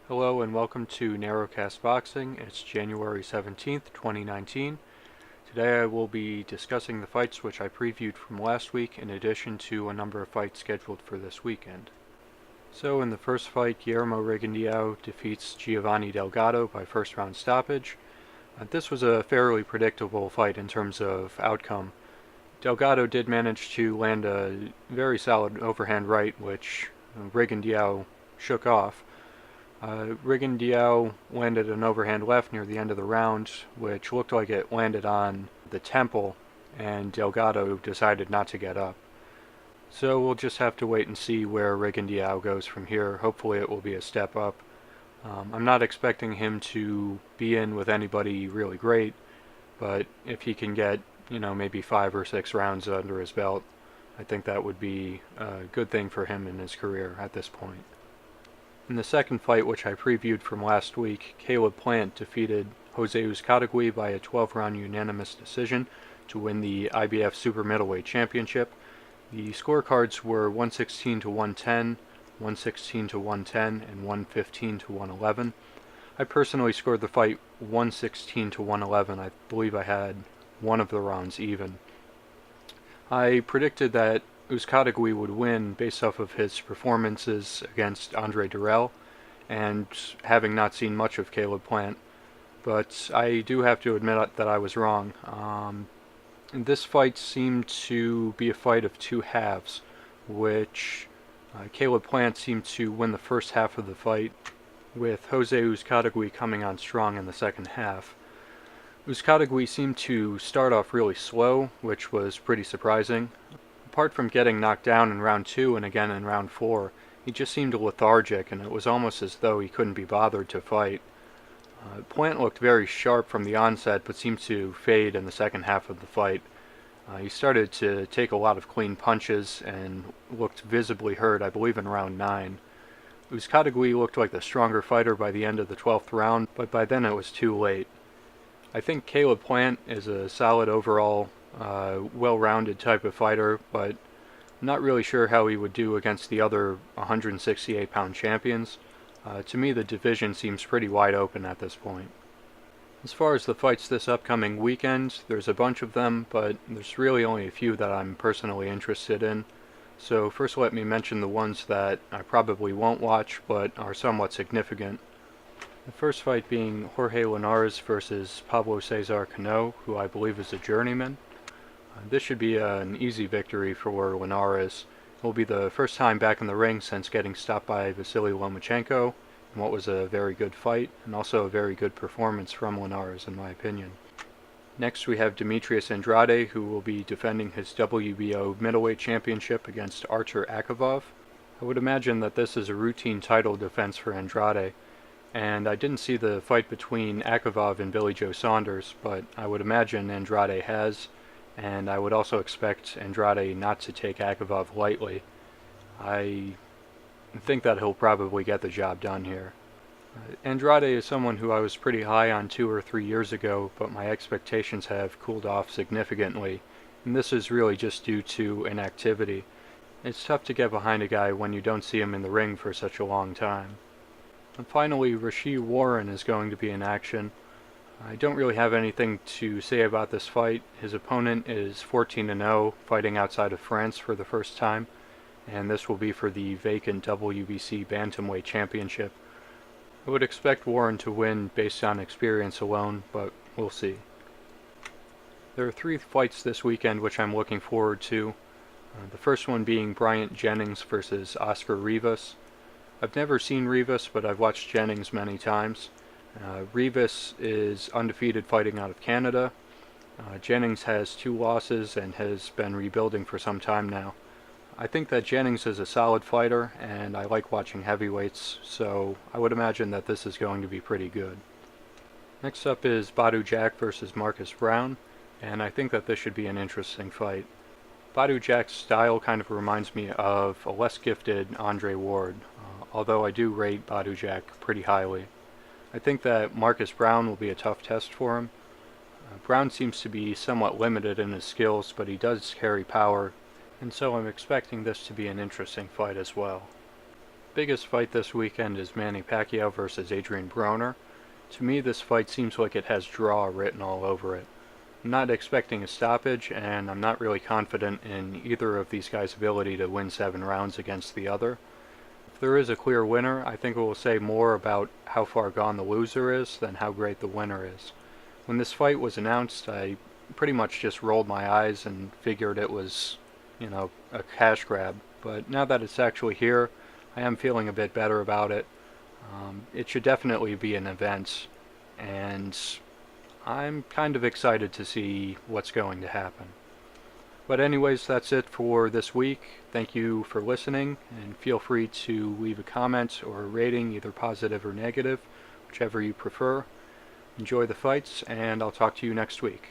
Hello and welcome to Narrowcast Boxing. It's January 17th, 2019. Today I will be discussing the fights which I previewed from last week in addition to a number of fights scheduled for this weekend. So in the first fight, Guillermo Rigondeaux defeats Giovanni Delgado by first round stoppage. This was a fairly predictable fight in terms of outcome. Delgado did manage to land a very solid overhand right which Rigondeaux shook off. Rigondeaux landed an overhand left near the end of the round, which looked like it landed on the temple, and Delgado decided not to get up. So we'll just have to wait and see where Rigondeaux goes from here. Hopefully it will be a step up. I'm not expecting him to be in with anybody really great, but if he can get, maybe 5 or 6 rounds under his belt, I think that would be a good thing for him in his career at this point. In the second fight, which I previewed from last week, Caleb Plant defeated Jose Uzcategui by a 12-round unanimous decision to win the IBF Super Middleweight Championship. The scorecards were 116 to 110, 116 to 110, and 115 to 111. I personally scored the fight 116 to 111. I believe I had one of the rounds even. I predicted that Uzcategui would win based off of his performances against Andre Durrell and having not seen much of Caleb Plant, but I do have to admit that I was wrong. This fight seemed to be a fight of two halves, which Caleb Plant seemed to win the first half of the fight, with Jose Uzcategui coming on strong in the second half. Uzcategui seemed to start off really slow, which was pretty surprising. Apart from getting knocked down in round 2 and again in round 4, he just seemed lethargic, and it was almost as though he couldn't be bothered to fight. Plant looked very sharp from the onset, but seemed to fade in the second half of the fight. He started to take a lot of clean punches and looked visibly hurt, I believe in round 9. Uzcategui looked like the stronger fighter by the end of the 12th round, but by then it was too late. I think Caleb Plant is a solid overall well-rounded type of fighter, but I'm not really sure how he would do against the other 168-pound champions. To me, the division seems pretty wide open at this point. As far as the fights this upcoming weekend, there's a bunch of them, but there's really only a few that I'm personally interested in. So first let me mention the ones that I probably won't watch, but are somewhat significant. The first fight being Jorge Linares versus Pablo Cesar Cano, who I believe is a journeyman. This should be an easy victory for Linares. It will be the first time back in the ring since getting stopped by Vasily Lomachenko in what was a very good fight, and also a very good performance from Linares in my opinion. Next we have Demetrius Andrade, who will be defending his WBO middleweight championship against Artur Akavov. I would imagine that this is a routine title defense for Andrade, and I didn't see the fight between Akavov and Billy Joe Saunders, but I would imagine Andrade has, and I would also expect Andrade not to take Akavov lightly. I think that he'll probably get the job done here. Andrade is someone who I was pretty high on 2 or 3 years ago, but my expectations have cooled off significantly, and this is really just due to inactivity. It's tough to get behind a guy when you don't see him in the ring for such a long time. And finally, Rasheed Warren is going to be in action. I don't really have anything to say about this fight. His opponent is 14-0, fighting outside of France for the first time, and this will be for the vacant WBC Bantamweight Championship. I would expect Warren to win based on experience alone, but we'll see. There are 3 fights this weekend which I'm looking forward to. The first one being Bryant Jennings versus Oscar Rivas. I've never seen Rivas, but I've watched Jennings many times. Rivas is undefeated fighting out of Canada. Jennings has 2 losses and has been rebuilding for some time now. I think that Jennings is a solid fighter, and I like watching heavyweights, so I would imagine that this is going to be pretty good. Next up is Badou Jack versus Marcus Browne, and I think that this should be an interesting fight. Badou Jack's style kind of reminds me of a less gifted Andre Ward, although I do rate Badou Jack pretty highly. I think that Marcus Browne will be a tough test for him. Browne seems to be somewhat limited in his skills, but he does carry power, and so I'm expecting this to be an interesting fight as well. Biggest fight this weekend is Manny Pacquiao versus Adrien Broner. To me, this fight seems like it has draw written all over it. I'm not expecting a stoppage, and I'm not really confident in either of these guys' ability to win 7 rounds against the other. If there is a clear winner, I think it will say more about how far gone the loser is than how great the winner is. When this fight was announced, I pretty much just rolled my eyes and figured it was, a cash grab. But now that it's actually here, I am feeling a bit better about it. It should definitely be an event, and I'm kind of excited to see what's going to happen. But anyways, that's it for this week. Thank you for listening, and feel free to leave a comment or a rating, either positive or negative, whichever you prefer. Enjoy the fights, and I'll talk to you next week.